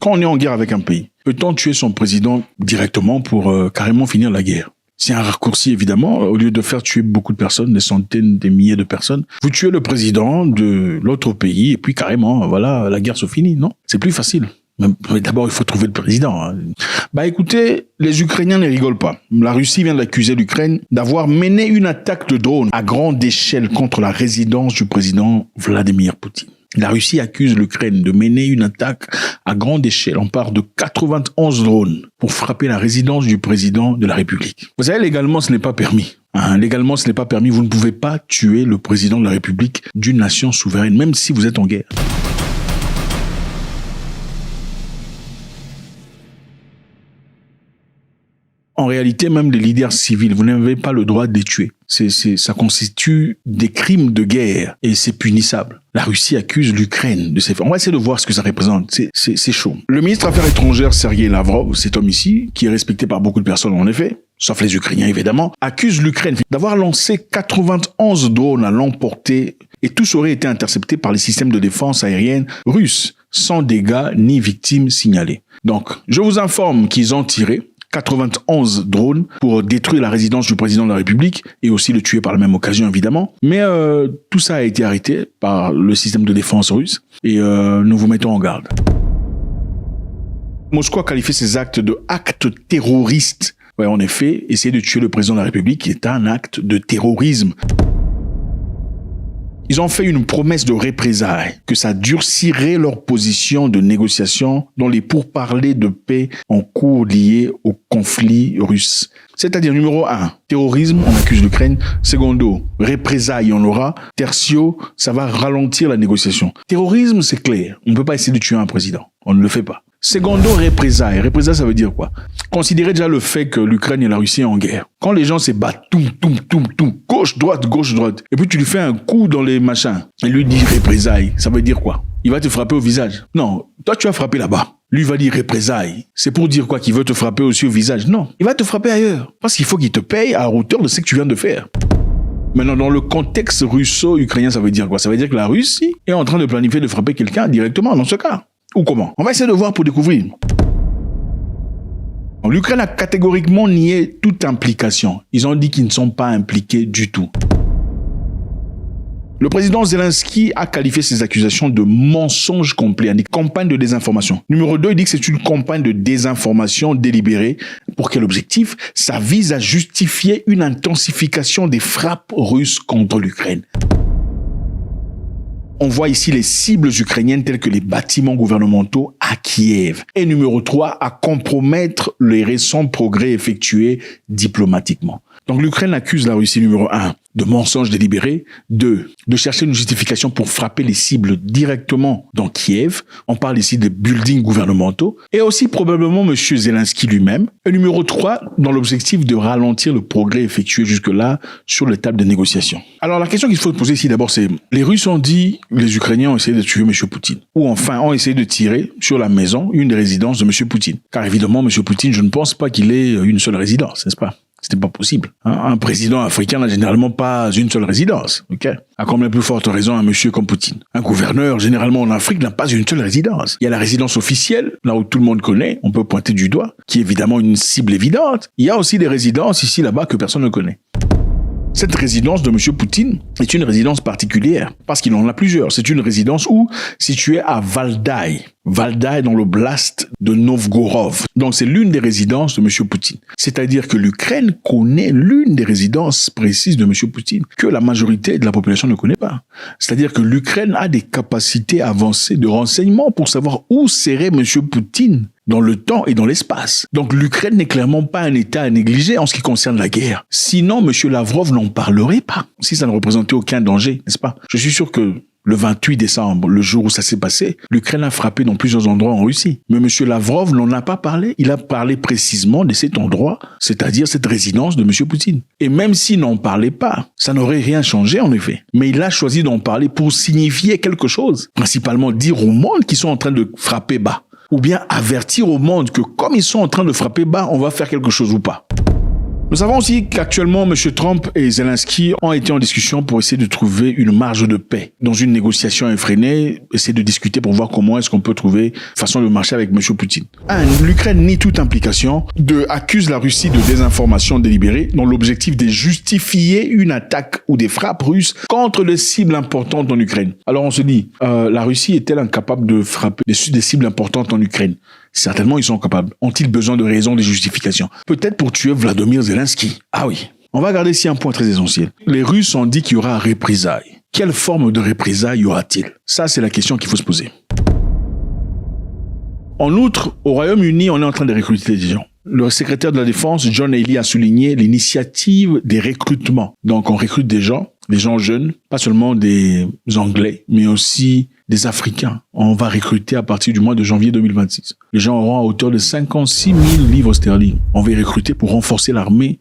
Quand on est en guerre avec un pays, peut-on tuer son président directement pour carrément finir la guerre? C'est un raccourci, évidemment. Au lieu de faire tuer beaucoup de personnes, des centaines, des milliers de personnes, vous tuez le président de l'autre pays et puis carrément, voilà, la guerre se finit, non? C'est plus facile. Mais d'abord, il faut trouver le président. Hein. Écoutez, les Ukrainiens ne rigolent pas. La Russie vient d'accuser l'Ukraine d'avoir mené une attaque de drone à grande échelle contre la résidence du président Vladimir Poutine. La Russie accuse l'Ukraine de mener une attaque à grande échelle. On parle de 91 drones pour frapper la résidence du président de la République. Vous savez, légalement, ce n'est pas permis. Légalement, ce n'est pas permis. Vous ne pouvez pas tuer le président de la République d'une nation souveraine, même si vous êtes en guerre. En réalité, même les leaders civils, vous n'avez pas le droit de les tuer. Ça constitue des crimes de guerre et c'est punissable. La Russie accuse l'Ukraine de ces faits. On va essayer de voir ce que ça représente. C'est chaud. Le ministre des Affaires étrangères, Sergei Lavrov, cet homme ici, qui est respecté par beaucoup de personnes en effet, sauf les Ukrainiens évidemment, accuse l'Ukraine d'avoir lancé 91 drones à longue portée et tous auraient été interceptés par les systèmes de défense aérienne russes, sans dégâts ni victimes signalées. Donc, je vous informe qu'ils ont tiré 91 drones pour détruire la résidence du président de la République et aussi le tuer par la même occasion, évidemment. Mais tout ça a été arrêté par le système de défense russe et nous vous mettons en garde. Moscou a qualifié ces actes de actes terroristes. Ouais, en effet, essayer de tuer le président de la République est un acte de terrorisme. Ils ont fait une promesse de représailles, que ça durcirait leur position de négociation dans les pourparlers de paix en cours liés au conflit russe. C'est-à-dire, numéro 1, terrorisme, on accuse l'Ukraine. Secondo, représailles, on aura. Tertio, ça va ralentir la négociation. Terrorisme, c'est clair. On ne peut pas essayer de tuer un président. On ne le fait pas. Secondo, représailles. Représailles, ça veut dire quoi? Considérez déjà le fait que l'Ukraine et la Russie sont en guerre. Quand les gens se battent, gauche, droite, et puis tu lui fais un coup dans les machins, et lui dit représailles, ça veut dire quoi? Il va te frapper au visage. Non, toi tu as frappé là-bas. Lui va dire représailles. C'est pour dire quoi? Qu'il veut te frapper aussi au visage? Non, il va te frapper ailleurs. Parce qu'il faut qu'il te paye à hauteur de ce que tu viens de faire. Maintenant, dans le contexte russo-ukrainien, ça veut dire quoi? Ça veut dire que la Russie est en train de planifier de frapper quelqu'un directement dans ce cas. Ou comment? On va essayer de voir pour découvrir. L'Ukraine a catégoriquement nié toute implication. Ils ont dit qu'ils ne sont pas impliqués du tout. Le président Zelensky a qualifié ces accusations de mensonges complets, une campagne de désinformation. Numéro 2, il dit que c'est une campagne de désinformation délibérée. Pour quel objectif? Ça vise à justifier une intensification des frappes russes contre l'Ukraine. On voit ici les cibles ukrainiennes telles que les bâtiments gouvernementaux à Kiev. Et numéro 3, à compromettre les récents progrès effectués diplomatiquement. Donc l'Ukraine accuse la Russie, numéro 1, de mensonges délibérés. 2, de chercher une justification pour frapper les cibles directement dans Kiev. On parle ici des buildings gouvernementaux. Et aussi probablement M. Zelensky lui-même. Et numéro 3, dans l'objectif de ralentir le progrès effectué jusque-là sur les tables de négociation. Alors la question qu'il faut poser ici d'abord, c'est les Russes ont dit, les Ukrainiens ont essayé de tuer M. Poutine. Ou enfin ont essayé de tirer sur la maison, une des résidences de M. Poutine. Car évidemment, M. Poutine, je ne pense pas qu'il ait une seule résidence, n'est-ce pas? C'était pas possible. Un président africain n'a généralement pas une seule résidence. Ok. À combien plus forte raison un monsieur comme Poutine. Un gouverneur, généralement en Afrique, n'a pas une seule résidence. Il y a la résidence officielle, là où tout le monde connaît, on peut pointer du doigt, qui est évidemment une cible évidente. Il y a aussi des résidences ici, là-bas, que personne ne connaît. Cette résidence de M. Poutine est une résidence particulière, parce qu'il en a plusieurs. C'est une résidence située à Valdai. Valdai dans l'oblast de Novgorod. Donc c'est l'une des résidences de M. Poutine. C'est-à-dire que l'Ukraine connaît l'une des résidences précises de M. Poutine, que la majorité de la population ne connaît pas. C'est-à-dire que l'Ukraine a des capacités avancées de renseignement pour savoir où serait M. Poutine dans le temps et dans l'espace. Donc l'Ukraine n'est clairement pas un État à négliger en ce qui concerne la guerre. Sinon, M. Lavrov n'en parlerait pas, si ça ne représentait aucun danger, n'est-ce pas? Je suis sûr que le 28 décembre, le jour où ça s'est passé, l'Ukraine a frappé dans plusieurs endroits en Russie. Mais M. Lavrov n'en a pas parlé. Il a parlé précisément de cet endroit, c'est-à-dire cette résidence de M. Poutine. Et même s'il n'en parlait pas, ça n'aurait rien changé en effet. Mais il a choisi d'en parler pour signifier quelque chose. Principalement dire au monde qu'ils sont en train de frapper bas. Ou bien avertir au monde que comme ils sont en train de frapper bas, on va faire quelque chose ou pas. Nous savons aussi qu'actuellement, M. Trump et Zelensky ont été en discussion pour essayer de trouver une marge de paix dans une négociation effrénée, essayer de discuter pour voir comment est-ce qu'on peut trouver façon de marcher avec M. Poutine. L'Ukraine nie toute implication, accuse la Russie de désinformation délibérée, dont l'objectif est de justifier une attaque ou des frappes russes contre des cibles importantes en Ukraine. Alors on se dit, la Russie est-elle incapable de frapper des cibles importantes en Ukraine? Certainement, ils sont capables. Ont-ils besoin de raisons, de justifications? Peut-être pour tuer Vladimir Zelensky. Ah oui. On va regarder ici un point très essentiel. Les Russes ont dit qu'il y aura représailles. Quelle forme de représailles y aura-t-il? Ça, c'est la question qu'il faut se poser. En outre, au Royaume-Uni, on est en train de recruter des gens. Le secrétaire de la Défense, John Healey, a souligné l'initiative des recrutements. Donc, on recrute des gens jeunes, pas seulement des Anglais, mais aussi des Africains. On va recruter à partir du mois de janvier 2026. Les gens auront à hauteur de 56 000 livres sterling. On va les recruter pour renforcer l'armée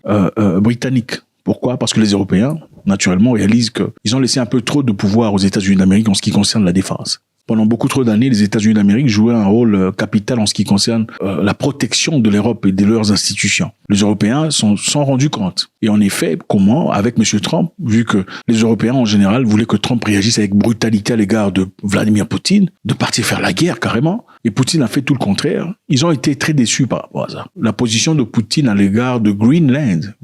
britannique. Pourquoi? Parce que les Européens, naturellement, réalisent qu'ils ont laissé un peu trop de pouvoir aux États-Unis d'Amérique en ce qui concerne la défense. Pendant beaucoup trop d'années, les États-Unis d'Amérique jouaient un rôle capital en ce qui concerne la protection de l'Europe et de leurs institutions. Les Européens s'en sont rendus compte. Et en effet, comment, avec M. Trump, vu que les Européens en général voulaient que Trump réagisse avec brutalité à l'égard de Vladimir Poutine, de partir faire la guerre carrément, et Poutine a fait tout le contraire, ils ont été très déçus par rapport à ça. La position de Poutine à l'égard de Greenland,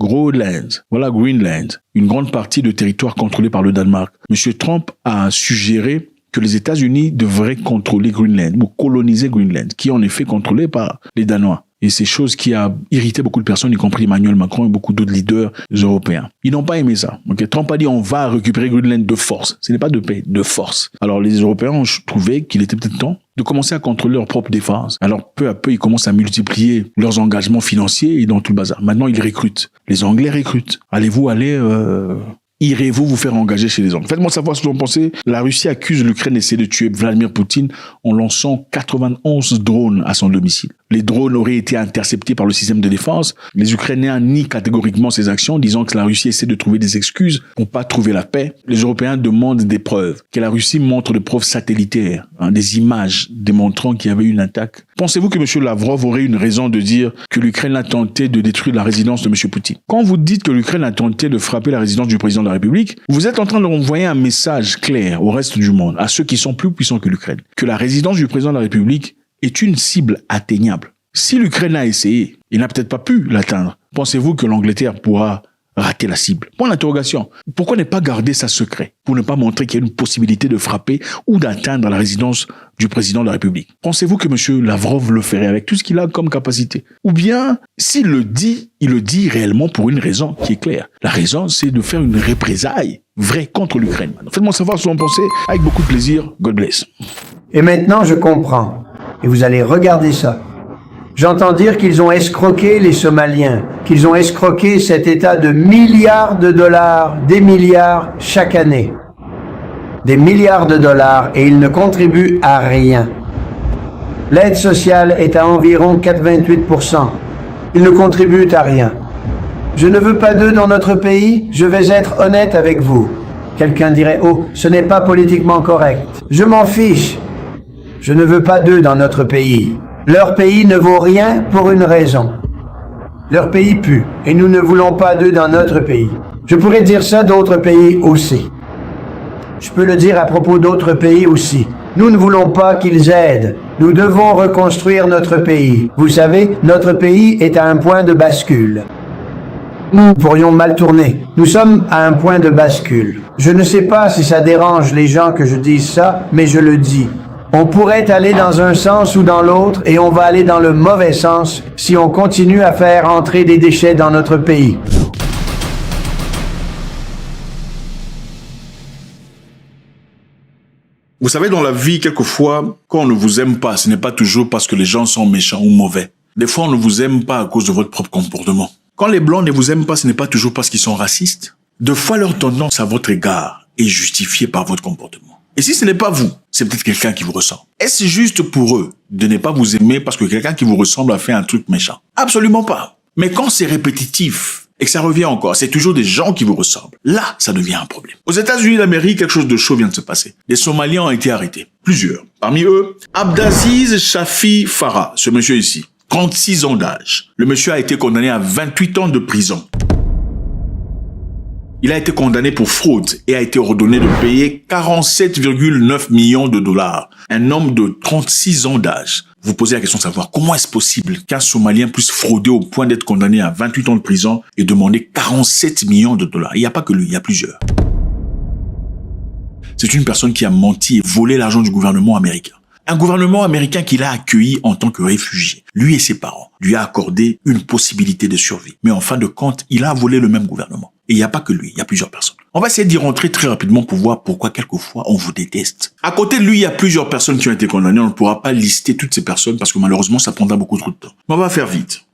voilà Greenland, une grande partie de territoire contrôlé par le Danemark. M. Trump a suggéré que les États-Unis devraient contrôler Greenland ou coloniser Greenland, qui est en effet contrôlé par les Danois. Et c'est chose qui a irrité beaucoup de personnes, y compris Emmanuel Macron et beaucoup d'autres leaders européens. Ils n'ont pas aimé ça. Okay? Trump a dit on va récupérer Greenland de force. Ce n'est pas de paix, de force. Alors les Européens ont trouvé qu'il était peut-être temps de commencer à contrôler leur propre défense. Alors peu à peu, ils commencent à multiplier leurs engagements financiers et dans tout le bazar. Maintenant, ils recrutent. Les Anglais recrutent. Irez-vous vous faire engager chez les Anglais? Faites-moi savoir ce que vous en pensez. La Russie accuse l'Ukraine d'essayer de tuer Vladimir Poutine en lançant 91 drones à son domicile. Les drones auraient été interceptés par le système de défense. Les Ukrainiens nient catégoriquement ces actions, disant que la Russie essaie de trouver des excuses pour pas trouver la paix. Les Européens demandent des preuves, que la Russie montre des preuves satellitaires, des images démontrant qu'il y avait une attaque. Pensez-vous que M. Lavrov aurait une raison de dire que l'Ukraine a tenté de détruire la résidence de M. Poutine? Quand vous dites que l'Ukraine a tenté de frapper la résidence du président de la République, vous êtes en train d'envoyer un message clair au reste du monde, à ceux qui sont plus puissants que l'Ukraine, que la résidence du président de la République est une cible atteignable. Si l'Ukraine a essayé, il n'a peut-être pas pu l'atteindre. Pensez-vous que l'Angleterre pourra rater la cible? Point d'interrogation. Pourquoi ne pas garder ça secret? Pour ne pas montrer qu'il y a une possibilité de frapper ou d'atteindre la résidence du président de la République. Pensez-vous que M. Lavrov le ferait avec tout ce qu'il a comme capacité? Ou bien, s'il le dit, il le dit réellement pour une raison qui est claire. La raison, c'est de faire une représaille vraie contre l'Ukraine. Faites-moi savoir ce que vous en pensez avec beaucoup de plaisir. God bless. Et maintenant, je comprends. Et vous allez regarder ça. J'entends dire qu'ils ont escroqué les Somaliens, qu'ils ont escroqué cet État de milliards de dollars, des milliards chaque année. Des milliards de dollars et ils ne contribuent à rien. L'aide sociale est à environ 4,28%. Ils ne contribuent à rien. Je ne veux pas d'eux dans notre pays, je vais être honnête avec vous. Quelqu'un dirait, oh, ce n'est pas politiquement correct. Je m'en fiche. Je ne veux pas d'eux dans notre pays. Leur pays ne vaut rien pour une raison. Leur pays pue, et nous ne voulons pas d'eux dans notre pays. Je pourrais dire ça d'autres pays aussi. Je peux le dire à propos d'autres pays aussi. Nous ne voulons pas qu'ils aident. Nous devons reconstruire notre pays. Vous savez, notre pays est à un point de bascule. Nous pourrions mal tourner. Nous sommes à un point de bascule. Je ne sais pas si ça dérange les gens que je dise ça, mais je le dis. On pourrait aller dans un sens ou dans l'autre et on va aller dans le mauvais sens si on continue à faire entrer des déchets dans notre pays. Vous savez, dans la vie, quelquefois, quand on ne vous aime pas, ce n'est pas toujours parce que les gens sont méchants ou mauvais. Des fois, on ne vous aime pas à cause de votre propre comportement. Quand les Blancs ne vous aiment pas, ce n'est pas toujours parce qu'ils sont racistes. Deux fois, leur tendance à votre égard est justifiée par votre comportement. Et si ce n'est pas vous, c'est peut-être quelqu'un qui vous ressemble. Est-ce juste pour eux de ne pas vous aimer parce que quelqu'un qui vous ressemble a fait un truc méchant? Absolument pas. Mais quand c'est répétitif et que ça revient encore, c'est toujours des gens qui vous ressemblent. Là, ça devient un problème. Aux États-Unis d'Amérique, quelque chose de chaud vient de se passer. Les Somaliens ont été arrêtés. Plusieurs. Parmi eux, Abdaziz Shafi Farah, ce monsieur ici, 36 ans d'âge. Le monsieur a été condamné à 28 ans de prison. Il a été condamné pour fraude et a été ordonné de payer 47,9 millions de dollars. Un homme de 36 ans d'âge. Vous posez la question de savoir comment est-ce possible qu'un Somalien puisse frauder au point d'être condamné à 28 ans de prison et demander 47 millions de dollars. Il n'y a pas que lui, il y a plusieurs. C'est une personne qui a menti et volé l'argent du gouvernement américain. Un gouvernement américain qu'il a accueilli en tant que réfugié. Lui et ses parents lui a accordé une possibilité de survie. Mais en fin de compte, il a volé le même gouvernement. Et il n'y a pas que lui, il y a plusieurs personnes. On va essayer d'y rentrer très rapidement pour voir pourquoi quelquefois on vous déteste. À côté de lui, il y a plusieurs personnes qui ont été condamnées. On ne pourra pas lister toutes ces personnes parce que malheureusement, ça prendra beaucoup trop de temps. Mais on va faire vite.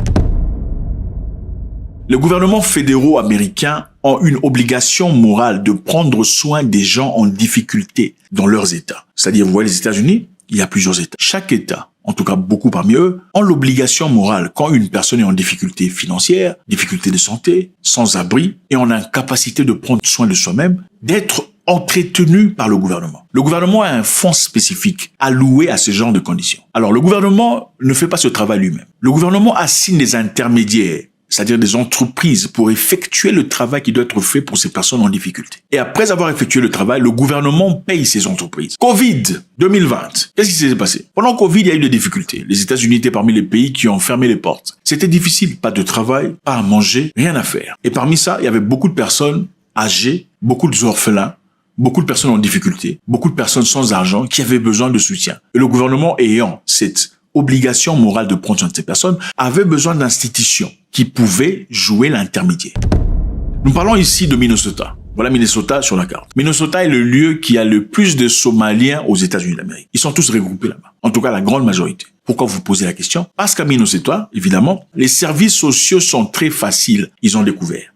Les gouvernements fédéraux américains ont une obligation morale de prendre soin des gens en difficulté dans leurs États. C'est-à-dire, vous voyez les États-Unis, il y a plusieurs États. Chaque État, en tout cas beaucoup parmi eux, ont l'obligation morale, quand une personne est en difficulté financière, difficulté de santé, sans abri, et en incapacité de prendre soin de soi-même, d'être entretenu par le gouvernement. Le gouvernement a un fonds spécifique alloué à ce genre de conditions. Alors, le gouvernement ne fait pas ce travail lui-même. Le gouvernement assigne des intermédiaires, c'est-à-dire des entreprises, pour effectuer le travail qui doit être fait pour ces personnes en difficulté. Et après avoir effectué le travail, le gouvernement paye ces entreprises. Covid 2020, qu'est-ce qui s'est passé? Pendant Covid, il y a eu des difficultés. Les États-Unis étaient parmi les pays qui ont fermé les portes. C'était difficile, pas de travail, pas à manger, rien à faire. Et parmi ça, il y avait beaucoup de personnes âgées, beaucoup d'orphelins, beaucoup de personnes en difficulté, beaucoup de personnes sans argent qui avaient besoin de soutien. Et le gouvernement ayant cette obligation morale de prendre soin de ces personnes, avait besoin d'institutions qui pouvaient jouer l'intermédiaire. Nous parlons ici de Minnesota. Voilà Minnesota sur la carte. Minnesota est le lieu qui a le plus de Somaliens aux États-Unis d'Amérique. Ils sont tous regroupés là-bas. En tout cas, la grande majorité. Pourquoi vous posez la question? Parce qu'à Minnesota, évidemment, les services sociaux sont très faciles. Ils ont découvert.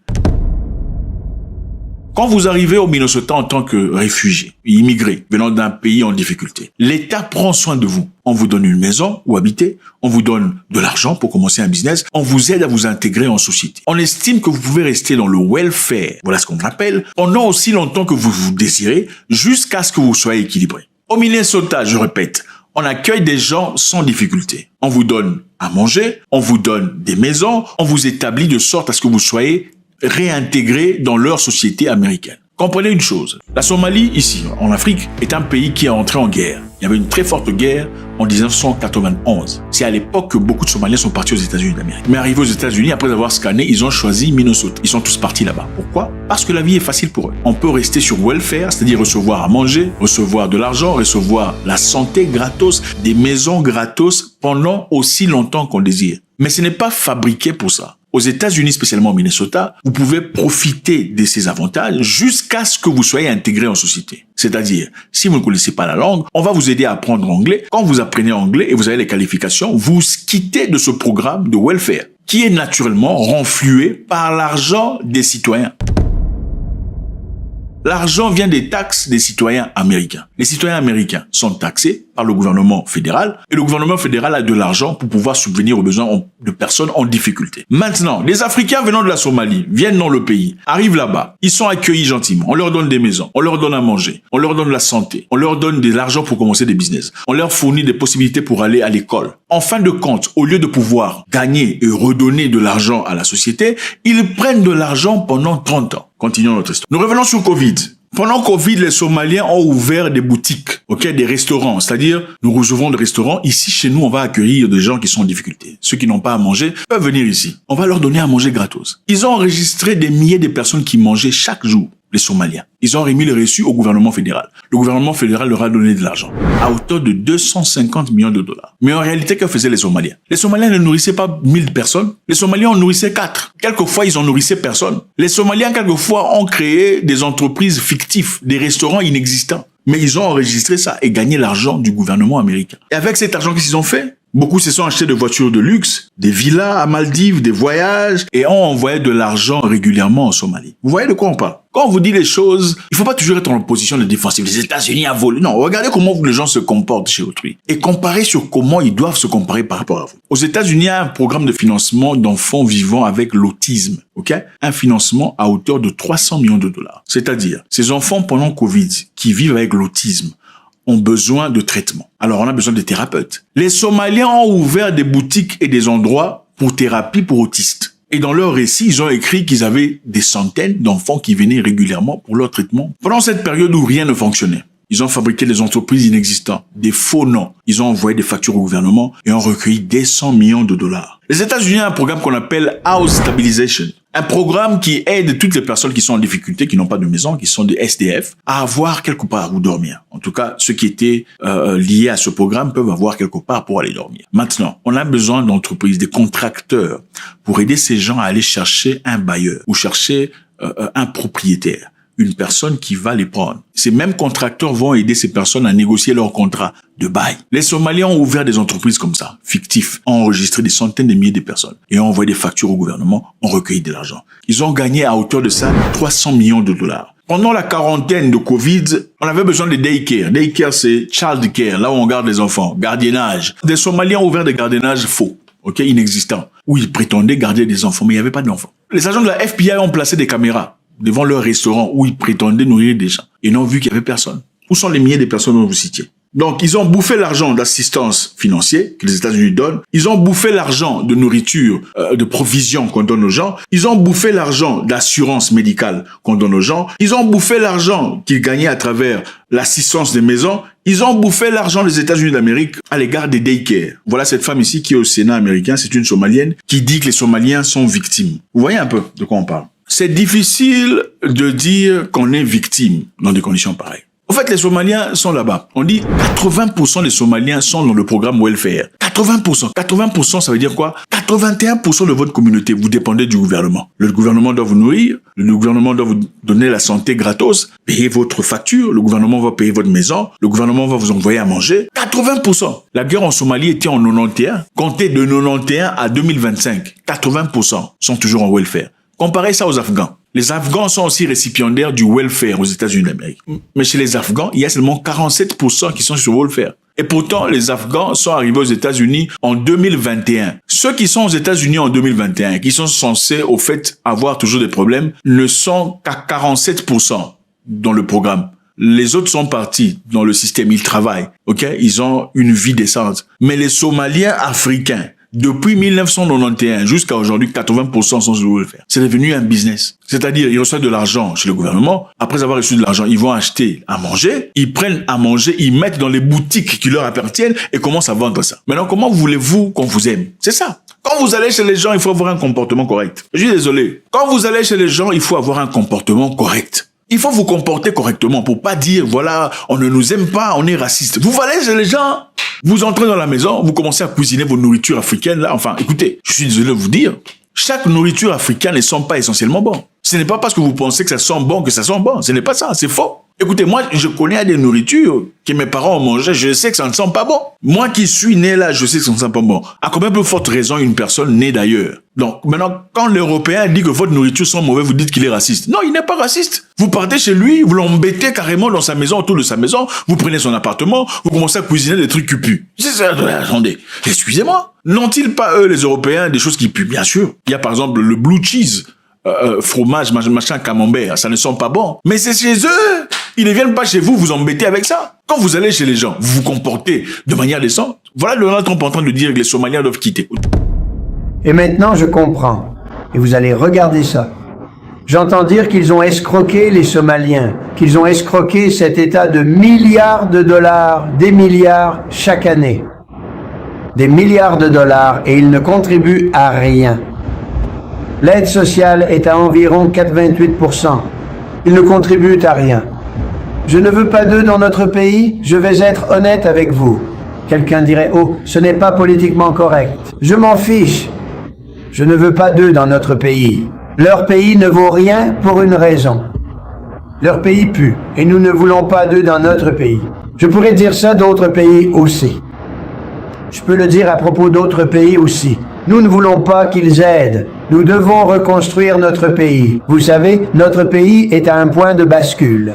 Quand vous arrivez au Minnesota en tant que réfugié, immigré, venant d'un pays en difficulté, l'État prend soin de vous. On vous donne une maison où habiter, on vous donne de l'argent pour commencer un business, on vous aide à vous intégrer en société. On estime que vous pouvez rester dans le welfare, voilà ce qu'on appelle, pendant aussi longtemps que vous vous désirez, jusqu'à ce que vous soyez équilibré. Au Minnesota, je répète, on accueille des gens sans difficulté. On vous donne à manger, on vous donne des maisons, on vous établit de sorte à ce que vous soyez réintégrés dans leur société américaine. Comprenez une chose, la Somalie, ici, en Afrique, est un pays qui est entré en guerre. Il y avait une très forte guerre en 1991. C'est à l'époque que beaucoup de Somaliens sont partis aux États-Unis d'Amérique. Mais arrivés aux États-Unis, après avoir scanné, ils ont choisi Minnesota. Ils sont tous partis là-bas. Pourquoi? Parce que la vie est facile pour eux. On peut rester sur welfare, c'est-à-dire recevoir à manger, recevoir de l'argent, recevoir la santé gratos, des maisons gratos pendant aussi longtemps qu'on désire. Mais ce n'est pas fabriqué pour ça. Aux États-Unis, spécialement au Minnesota, vous pouvez profiter de ces avantages jusqu'à ce que vous soyez intégré en société. C'est-à-dire, si vous ne connaissez pas la langue, on va vous aider à apprendre anglais. Quand vous apprenez anglais et vous avez les qualifications, vous quittez de ce programme de welfare, qui est naturellement renfloué par l'argent des citoyens. L'argent vient des taxes des citoyens américains. Les citoyens américains sont taxés par le gouvernement fédéral et le gouvernement fédéral a de l'argent pour pouvoir subvenir aux besoins de personnes en difficulté. Maintenant, les Africains venant de la Somalie viennent dans le pays, arrivent là-bas, ils sont accueillis gentiment, on leur donne des maisons, on leur donne à manger, on leur donne la santé, on leur donne de l'argent pour commencer des business, on leur fournit des possibilités pour aller à l'école. En fin de compte, au lieu de pouvoir gagner et redonner de l'argent à la société, ils prennent de l'argent pendant 30 ans. Continuons notre histoire. Nous revenons sur Covid. Pendant Covid, les Somaliens ont ouvert des boutiques, des restaurants. C'est-à-dire, nous recevons des restaurants. Ici, chez nous, on va accueillir des gens qui sont en difficulté. Ceux qui n'ont pas à manger peuvent venir ici. On va leur donner à manger gratos. Ils ont enregistré des milliers de personnes qui mangeaient chaque jour, les Somaliens. Ils ont remis les reçus au gouvernement fédéral. Le gouvernement fédéral leur a donné de l'argent, à hauteur de 250 millions de dollars. Mais en réalité, que faisaient les Somaliens? Les Somaliens ne nourrissaient pas 1000 personnes. Les Somaliens en nourrissaient 4. Quelquefois, ils en nourrissaient personne. Les Somaliens, quelquefois, ont créé des entreprises fictives, des restaurants inexistants. Mais ils ont enregistré ça et gagné l'argent du gouvernement américain. Et avec cet argent, qu'est-ce qu'ils ont fait? Beaucoup se sont achetés de voitures de luxe, des villas à Maldives, des voyages, et ont envoyé de l'argent régulièrement en Somalie. Vous voyez de quoi on parle? Quand on vous dit les choses, il faut pas toujours être en position de défensive. Les États-Unis a volé. Non, regardez comment les gens se comportent chez autrui. Et comparez sur comment ils doivent se comparer par rapport à vous. Aux États-Unis, il y a un programme de financement d'enfants vivant avec l'autisme. Un financement à hauteur de 300 millions de dollars. C'est-à-dire, ces enfants pendant Covid qui vivent avec l'autisme ont besoin de traitement. Alors, on a besoin de thérapeutes. Les Somaliens ont ouvert des boutiques et des endroits pour thérapie pour autistes. Et dans leur récit, ils ont écrit qu'ils avaient des centaines d'enfants qui venaient régulièrement pour leur traitement. Pendant cette période où rien ne fonctionnait, ils ont fabriqué des entreprises inexistantes, des faux noms. Ils ont envoyé des factures au gouvernement et ont recueilli des 100 millions de dollars. Les États-Unis ont un programme qu'on appelle House Stabilization. Un programme qui aide toutes les personnes qui sont en difficulté, qui n'ont pas de maison, qui sont des SDF, à avoir quelque part où dormir. En tout cas, ceux qui étaient liés à ce programme peuvent avoir quelque part pour aller dormir. Maintenant, on a besoin d'entreprises, des contracteurs, pour aider ces gens à aller chercher un bailleur ou chercher un propriétaire. Une personne qui va les prendre. Ces mêmes contracteurs vont aider ces personnes à négocier leur contrat de bail. Les Somaliens ont ouvert des entreprises comme ça, fictifs, ont enregistré des centaines de milliers de personnes et ont envoyé des factures au gouvernement, ont recueilli de l'argent. Ils ont gagné à hauteur de ça 300 millions de dollars. Pendant la quarantaine de Covid, on avait besoin de daycare. Daycare, c'est child care, là où on garde les enfants, gardiennage. Des Somaliens ont ouvert des gardiennages faux, inexistants, où ils prétendaient garder des enfants, mais il n'y avait pas d'enfants. Les agents de la FBI ont placé des caméras devant leur restaurant où ils prétendaient nourrir des gens et n'ont vu qu'il y avait personne. Où sont les milliers de personnes dont vous citiez? Donc, ils ont bouffé l'argent d'assistance financière que les États-Unis donnent. Ils ont bouffé l'argent de nourriture, de provisions qu'on donne aux gens. Ils ont bouffé l'argent d'assurance médicale qu'on donne aux gens. Ils ont bouffé l'argent qu'ils gagnaient à travers l'assistance des maisons. Ils ont bouffé l'argent des États-Unis d'Amérique à l'égard des daycare. Voilà cette femme ici qui est au Sénat américain. C'est une Somalienne qui dit que les Somaliens sont victimes. Vous voyez un peu de quoi on parle? C'est difficile de dire qu'on est victime dans des conditions pareilles. En fait, les Somaliens sont là-bas. On dit 80% des Somaliens sont dans le programme welfare. 80%. 80%, ça veut dire quoi? 81% de votre communauté, vous dépendez du gouvernement. Le gouvernement doit vous nourrir, le gouvernement doit vous donner la santé gratos, payer votre facture, le gouvernement va payer votre maison, le gouvernement va vous envoyer à manger. 80%. La guerre en Somalie était en 91. Comptez de 91 à 2025, 80% sont toujours en welfare. Comparez ça aux Afghans. Les Afghans sont aussi récipiendaires du welfare aux États-Unis d'Amérique. Mais chez les Afghans, il y a seulement 47% qui sont sur welfare. Et pourtant, les Afghans sont arrivés aux États-Unis en 2021. Ceux qui sont aux États-Unis en 2021, qui sont censés, au fait, avoir toujours des problèmes, ne sont qu'à 47% dans le programme. Les autres sont partis dans le système, ils travaillent, Ils ont une vie décente. Mais les Somaliens africains, depuis 1991 jusqu'à aujourd'hui, 80% sont sur le welfare. C'est devenu un business. C'est-à-dire, ils reçoivent de l'argent chez le gouvernement. Après avoir reçu de l'argent, ils vont acheter à manger. Ils prennent à manger, ils mettent dans les boutiques qui leur appartiennent et commencent à vendre ça. Maintenant, comment voulez-vous qu'on vous aime? C'est ça. Quand vous allez chez les gens, il faut avoir un comportement correct. Je suis désolé. Quand vous allez chez les gens, il faut avoir un comportement correct. Il faut vous comporter correctement pour pas dire, voilà, on ne nous aime pas, on est raciste. Vous allez chez les gens, vous entrez dans la maison, vous commencez à cuisiner vos nourritures africaines, là. Enfin, écoutez, je suis désolé de vous dire, chaque nourriture africaine ne sent pas essentiellement bon. Ce n'est pas parce que vous pensez que ça sent bon que ça sent bon. Ce n'est pas ça, c'est faux. Écoutez, moi, je connais des nourritures que mes parents ont mangées, je sais que ça ne sent pas bon. Moi qui suis né là, je sais que ça ne sent pas bon. À combien de forte raison une personne née d'ailleurs? Donc, maintenant, quand l'Européen dit que votre nourriture sent mauvais, vous dites qu'il est raciste. Non, il n'est pas raciste. Vous partez chez lui, vous l'embêtez carrément dans sa maison, autour de sa maison, vous prenez son appartement, vous commencez à cuisiner des trucs qui puent. Attendez, excusez-moi. N'ont-ils pas, eux, les Européens, des choses qui puent? Bien sûr. Il y a par exemple le blue cheese. Fromage, machin, camembert, ça ne sent pas bon. Mais c'est chez eux. Ils ne viennent pas chez vous, vous embêter avec ça. Quand vous allez chez les gens, vous vous comportez de manière décente. Voilà Donald Trump en train de dire que les Somaliens doivent quitter. Et maintenant, je comprends. Et vous allez regarder ça. J'entends dire qu'ils ont escroqué les Somaliens, qu'ils ont escroqué cet État de milliards de dollars, des milliards chaque année. Des milliards de dollars et ils ne contribuent à rien. L'aide sociale est à environ 4,28%. Ils ne contribuent à rien. Je ne veux pas d'eux dans notre pays, je vais être honnête avec vous. Quelqu'un dirait, oh, ce n'est pas politiquement correct. Je m'en fiche. Je ne veux pas d'eux dans notre pays. Leur pays ne vaut rien pour une raison. Leur pays pue, et nous ne voulons pas d'eux dans notre pays. Je pourrais dire ça d'autres pays aussi. Je peux le dire à propos d'autres pays aussi. Nous ne voulons pas qu'ils aident. Nous devons reconstruire notre pays. Vous savez, notre pays est à un point de bascule.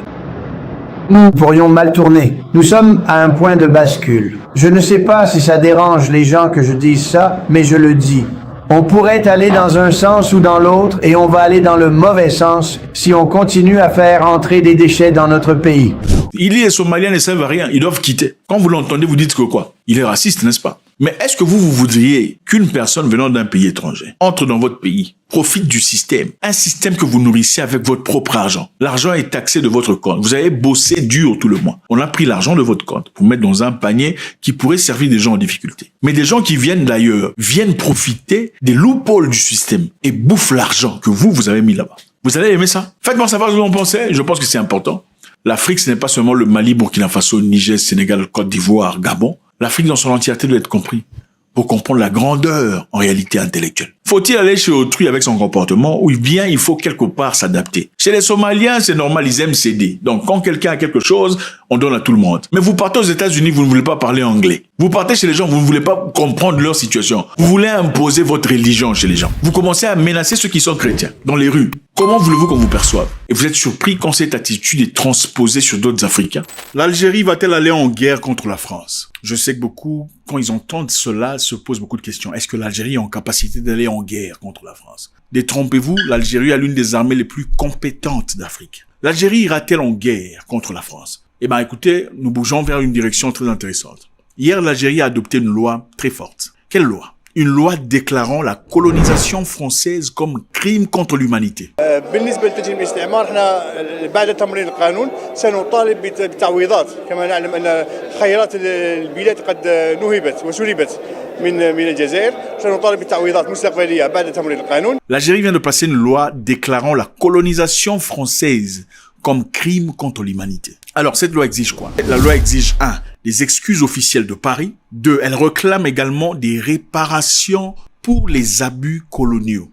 Nous pourrions mal tourner. Nous sommes à un point de bascule. Je ne sais pas si ça dérange les gens que je dise ça, mais je le dis. On pourrait aller dans un sens ou dans l'autre et on va aller dans le mauvais sens si on continue à faire entrer des déchets dans notre pays. Il dit les Somaliens ne servent à rien, ils doivent quitter. Quand vous l'entendez, vous dites que quoi? Il est raciste, n'est-ce pas? Mais est-ce que vous voudriez qu'une personne venant d'un pays étranger entre dans votre pays, profite du système, un système que vous nourrissez avec votre propre argent? L'argent est taxé de votre compte. Vous avez bossé dur tout le mois. On a pris l'argent de votre compte pour mettre dans un panier qui pourrait servir des gens en difficulté. Mais des gens qui viennent d'ailleurs viennent profiter des loopholes du système et bouffent l'argent que vous avez mis là-bas. Vous allez aimer ça? Faites-moi savoir ce que vous en pensez. Je pense que c'est important. L'Afrique, ce n'est pas seulement le Mali, Burkina Faso, Niger, Sénégal, Côte d'Ivoire, Gabon. L'Afrique dans son entièreté doit être compris pour comprendre la grandeur en réalité intellectuelle. Faut-il aller chez autrui avec son comportement ou bien il faut quelque part s'adapter? Chez les Somaliens, c'est normal, ils aiment céder. Donc quand quelqu'un a quelque chose, on donne à tout le monde. Mais vous partez aux États-Unis, vous ne voulez pas parler anglais. Vous partez chez les gens, vous ne voulez pas comprendre leur situation. Vous voulez imposer votre religion chez les gens. Vous commencez à menacer ceux qui sont chrétiens dans les rues. Comment voulez-vous qu'on vous perçoive? Et vous êtes surpris quand cette attitude est transposée sur d'autres Africains? L'Algérie va-t-elle aller en guerre contre la France? Je sais que beaucoup, quand ils entendent cela, se posent beaucoup de questions. Est-ce que l'Algérie est en capacité d'aller en guerre contre la France? Détrompez-vous, l'Algérie a l'une des armées les plus compétentes d'Afrique. L'Algérie ira-t-elle en guerre contre la France? Eh ben, écoutez, nous bougeons vers une direction très intéressante. Hier, l'Algérie a adopté une loi très forte. Quelle loi? Une loi déclarant la colonisation française comme crime contre l'humanité. بالنسبة لتجريم الاستعمار احنا بعد تمرير القانون سنطالب بتعويضات كما نعلم أن خيرات البلاد قد نهبت وسلبت من الجزائر سنطالب بتعويضات مستقبلية بعد تمرير القانون. L'Algérie vient de passer une loi déclarant la colonisation française comme crime contre l'humanité. Alors, cette loi exige quoi? La loi exige 1. Des excuses officielles de Paris. 2. Elle réclame également des réparations pour les abus coloniaux.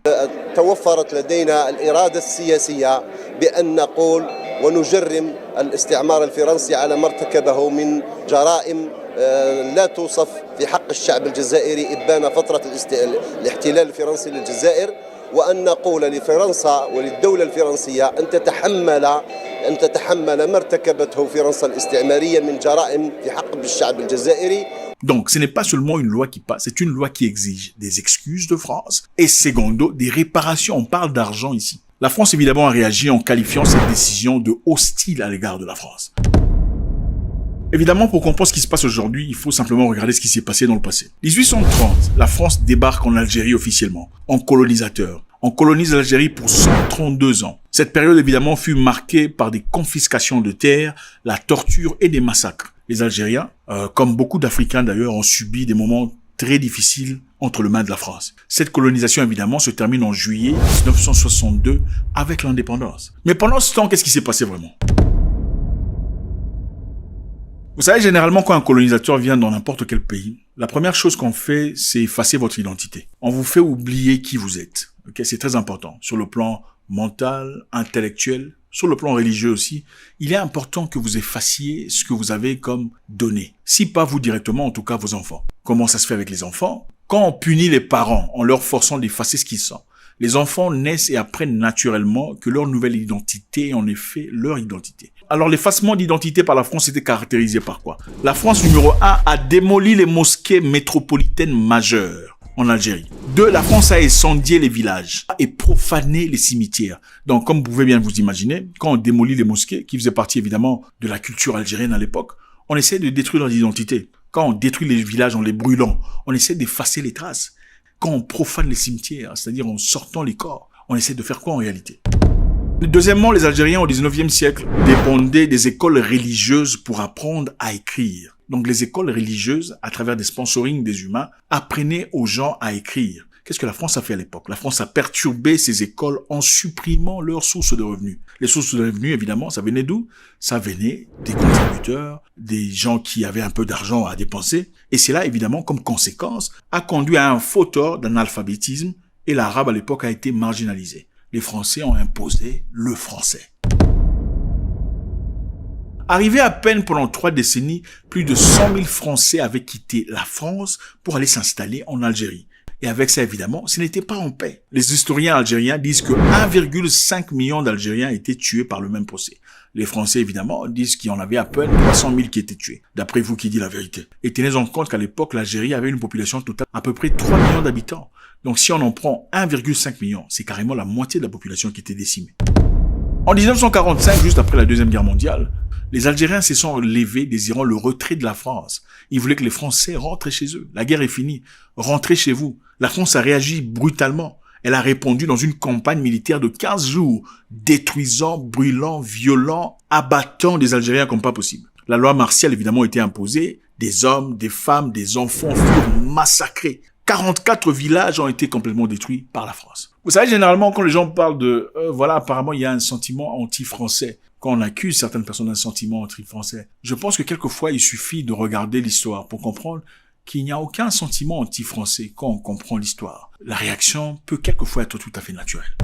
توفرت لدينا الإرادة السياسية بأن نقول ونجرم الاستعمار الفرنسي على ما ارتكبه من جرائم لا توصف في حق الشعب الجزائري إبان فترة الاحتلال الفرنسي للجزائر وأن نقول لفرنسا وللدولة الفرنسية أن تتحمل ما ارتكبته فرنسا الاستعمارية من جرائم في حق الشعب الجزائري. Donc, ce n'est pas seulement une loi qui passe, c'est une loi qui exige des excuses de France et secondo, des réparations. On parle d'argent ici. La France, évidemment, a réagi en qualifiant cette décision de hostile à l'égard de la France. Évidemment, pour comprendre ce qui se passe aujourd'hui, il faut simplement regarder ce qui s'est passé dans le passé. 1830, la France débarque en Algérie officiellement, en colonisateur. On colonise l'Algérie pour 132 ans. Cette période, évidemment, fut marquée par des confiscations de terres, la torture et des massacres. Les Algériens, comme beaucoup d'Africains d'ailleurs, ont subi des moments très difficiles entre les mains de la France. Cette colonisation, évidemment, se termine en juillet 1962 avec l'indépendance. Mais pendant ce temps, qu'est-ce qui s'est passé vraiment? Vous savez, généralement, quand un colonisateur vient dans n'importe quel pays, la première chose qu'on fait, c'est effacer votre identité. On vous fait oublier qui vous êtes. Okay? C'est très important. Sur le plan mental, intellectuel, sur le plan religieux aussi, il est important que vous effaciez ce que vous avez comme donné. Si pas vous directement, en tout cas vos enfants. Comment ça se fait avec les enfants? Quand on punit les parents en leur forçant d'effacer ce qu'ils sont, les enfants naissent et apprennent naturellement que leur nouvelle identité est en effet leur identité. Alors l'effacement d'identité par la France était caractérisé par quoi? La France, numéro 1, a démoli les mosquées métropolitaines majeures en Algérie. 2, la France a incendié les villages et profané les cimetières. Donc, comme vous pouvez bien vous imaginer, quand on démolit les mosquées, qui faisaient partie évidemment de la culture algérienne à l'époque, on essaie de détruire leur identité. Quand on détruit les villages en les brûlant, on essaie d'effacer les traces. Quand on profane les cimetières, c'est-à-dire en sortant les corps, on essaie de faire quoi en réalité? Deuxièmement, les Algériens au 19e siècle dépendaient des écoles religieuses pour apprendre à écrire. Donc les écoles religieuses, à travers des sponsorings des humains, apprenaient aux gens à écrire. Qu'est-ce que la France a fait à l'époque? La France a perturbé ces écoles en supprimant leurs sources de revenus. Les sources de revenus, évidemment, ça venait d'où? Ça venait des contributeurs, des gens qui avaient un peu d'argent à dépenser. Et cela, évidemment, comme conséquence, a conduit à un faux tort d'analphabétisme et l'arabe à l'époque a été marginalisé. Les Français ont imposé le français. Arrivé à peine pendant 3 décennies, plus de 100 000 Français avaient quitté la France pour aller s'installer en Algérie. Et avec ça, évidemment, ce n'était pas en paix. Les historiens algériens disent que 1,5 million d'Algériens étaient tués par le même procès. Les Français, évidemment, disent qu'il y en avait à peine 300 000 qui étaient tués. D'après vous qui dit la vérité. Et tenez en compte qu'à l'époque, l'Algérie avait une population totale à peu près 3 millions d'habitants. Donc si on en prend 1,5 million, c'est carrément la moitié de la population qui était décimée. En 1945, juste après la Deuxième Guerre mondiale, Les Algériens se sont levés désirant le retrait de la France. Ils voulaient que les Français rentrent chez eux. La guerre est finie. Rentrez chez vous. La France a réagi brutalement. Elle a répondu dans une campagne militaire de 15 jours, détruisant, brûlant, violant, abattant des Algériens comme pas possible. La loi martiale, évidemment, a été imposée. Des hommes, des femmes, des enfants furent massacrés. 44 villages ont été complètement détruits par la France. Vous savez, généralement, quand les gens parlent de voilà, apparemment, il y a un sentiment anti-français. Quand on accuse certaines personnes d'un sentiment anti-français, je pense que quelquefois, il suffit de regarder l'histoire pour comprendre qu'il n'y a aucun sentiment anti-français quand on comprend l'histoire. La réaction peut quelquefois être tout à fait naturelle.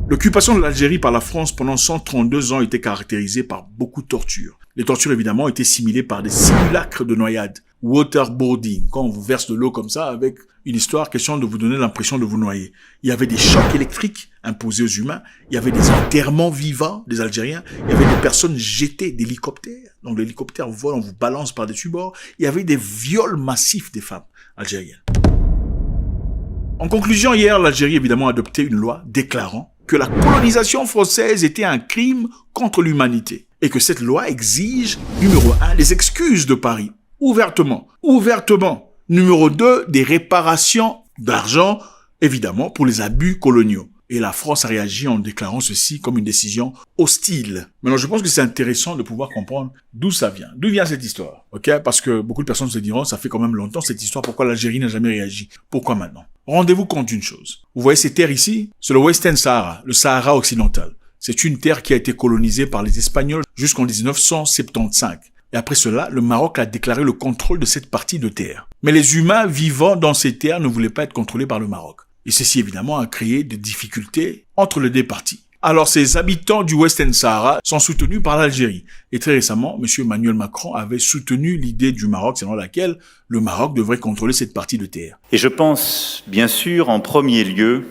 L'occupation de l'Algérie par la France pendant 132 ans était caractérisée par beaucoup de tortures. Les tortures, évidemment, étaient simulées par des simulacres de noyade, waterboarding, quand on vous verse de l'eau comme ça avec une histoire, question de vous donner l'impression de vous noyer. Il y avait des chocs électriques imposés aux humains, il y avait des enterrements vivants des Algériens, il y avait des personnes jetées d'hélicoptères, donc l'hélicoptère vole, on vous balance par-dessus bord, il y avait des viols massifs des femmes algériennes. En conclusion, hier, l'Algérie évidemment a adopté une loi déclarant que la colonisation française était un crime contre l'humanité et que cette loi exige, numéro 1, les excuses de Paris, ouvertement. Numéro 2, des réparations d'argent, évidemment, pour les abus coloniaux. Et la France a réagi en déclarant ceci comme une décision hostile. Maintenant, je pense que c'est intéressant de pouvoir comprendre d'où ça vient. D'où vient cette histoire? Parce que beaucoup de personnes se diront, ça fait quand même longtemps cette histoire, pourquoi l'Algérie n'a jamais réagi? Pourquoi maintenant? Rendez-vous compte d'une chose. Vous voyez ces terres ici? C'est le Western Sahara, le Sahara occidental. C'est une terre qui a été colonisée par les Espagnols jusqu'en 1975. Et après cela, le Maroc a déclaré le contrôle de cette partie de terre. Mais les humains vivant dans ces terres ne voulaient pas être contrôlés par le Maroc. Et ceci, évidemment, a créé des difficultés entre les deux parties. Alors, ces habitants du Western Sahara sont soutenus par l'Algérie. Et très récemment, M. Emmanuel Macron avait soutenu l'idée du Maroc, selon laquelle le Maroc devrait contrôler cette partie de terre. Et je pense, bien sûr, en premier lieu,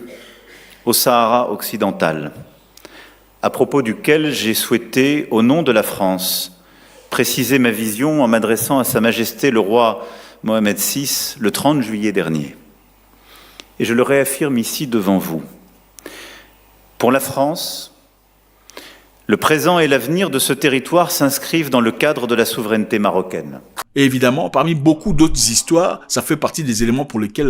au Sahara occidental, à propos duquel j'ai souhaité, au nom de la France, préciser ma vision en m'adressant à Sa Majesté le roi Mohamed VI le 30 juillet dernier. Et je le réaffirme ici devant vous. Pour la France, le présent et l'avenir de ce territoire s'inscrivent dans le cadre de la souveraineté marocaine. Et évidemment, parmi beaucoup d'autres histoires, ça fait partie des éléments pour lesquels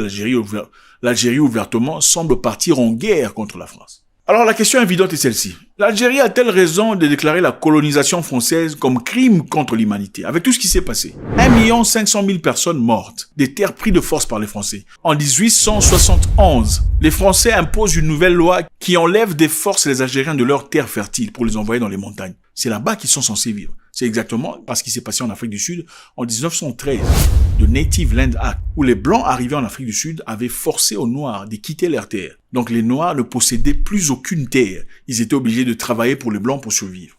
l'Algérie ouvertement semble partir en guerre contre la France. Alors la question évidente est celle-ci. L'Algérie a-t-elle raison de déclarer la colonisation française comme crime contre l'humanité, avec tout ce qui s'est passé? 1 500 000 personnes mortes, des terres prises de force par les Français. En 1871, les Français imposent une nouvelle loi qui enlève des forces les Algériens de leurs terres fertiles pour les envoyer dans les montagnes. C'est là-bas qu'ils sont censés vivre. C'est exactement parce qu'il s'est passé en Afrique du Sud en 1913, le Native Land Act, où les Blancs arrivés en Afrique du Sud avaient forcé aux Noirs de quitter leurs terres. Donc les Noirs ne possédaient plus aucune terre. Ils étaient obligés de travailler pour les Blancs pour survivre.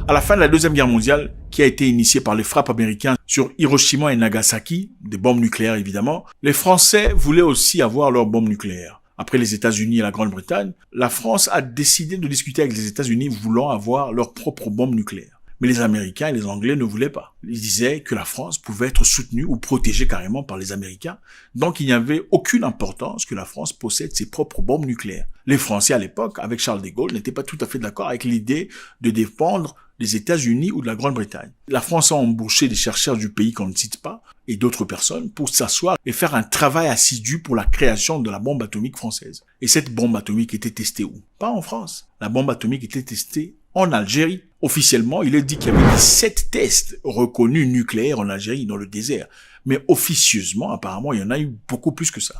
À la fin de la Deuxième Guerre mondiale, qui a été initiée par les frappes américaines sur Hiroshima et Nagasaki, des bombes nucléaires évidemment, les Français voulaient aussi avoir leurs bombes nucléaires. Après les États-Unis et la Grande-Bretagne, la France a décidé de discuter avec les États-Unis voulant avoir leurs propres bombes nucléaires. Mais les Américains et les Anglais ne voulaient pas. Ils disaient que la France pouvait être soutenue ou protégée carrément par les Américains. Donc il n'y avait aucune importance que la France possède ses propres bombes nucléaires. Les Français à l'époque, avec Charles de Gaulle, n'étaient pas tout à fait d'accord avec l'idée de dépendre des États-Unis ou de la Grande-Bretagne. La France a embauché des chercheurs du pays qu'on ne cite pas et d'autres personnes pour s'asseoir et faire un travail assidu pour la création de la bombe atomique française. Et cette bombe atomique était testée où? Pas en France. La bombe atomique était testée en Algérie. Officiellement, il est dit qu'il y avait 17 tests reconnus nucléaires en Algérie, dans le désert. Mais officieusement, apparemment, il y en a eu beaucoup plus que ça.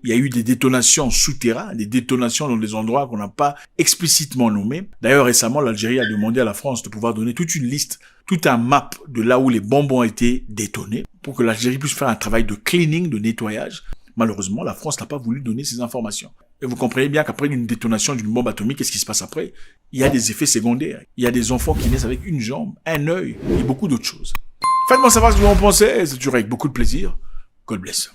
Il y a eu des détonations souterraines, des détonations dans des endroits qu'on n'a pas explicitement nommés. D'ailleurs, récemment, l'Algérie a demandé à la France de pouvoir donner toute une liste, tout un map de là où les bombes ont été détonnées pour que l'Algérie puisse faire un travail de cleaning, de nettoyage. Malheureusement, la France n'a pas voulu donner ces informations. Et vous comprenez bien qu'après une détonation d'une bombe atomique, qu'est-ce qui se passe après? Il y a des effets secondaires. Il y a des enfants qui naissent avec une jambe, un œil et beaucoup d'autres choses. Faites-moi savoir ce que vous en pensez. C'est toujours avec beaucoup de plaisir. God bless.